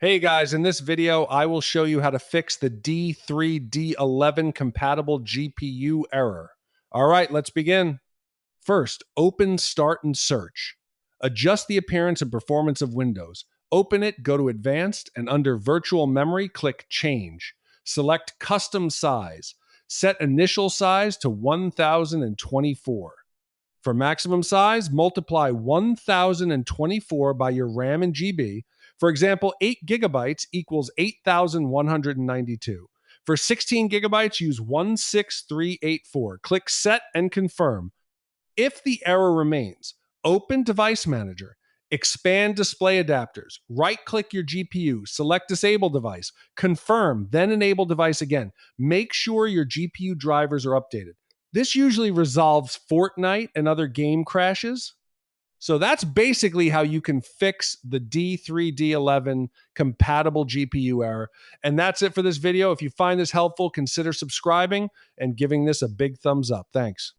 Hey guys, in this video, I will show you how to fix the D3D11-compatible GPU error. All right, let's begin. First, open Start and Search. Adjust the appearance and performance of Windows. Open it, go to Advanced, and under Virtual Memory, click Change. Select Custom Size. Set initial size to 1024. For maximum size, multiply 1024 by your RAM and GB. For example, 8 gigabytes equals 8,192. For 16 gigabytes, use 16384. Click Set and confirm. If the error remains, open Device Manager, expand Display Adapters, right-click your GPU, select Disable Device, confirm, then enable device again. Make sure your GPU drivers are updated. This usually resolves Fortnite and other game crashes. So that's basically how you can fix the D3D11 compatible GPU error. And that's it for this video. If you find this helpful, consider subscribing and giving this a big thumbs up. Thanks.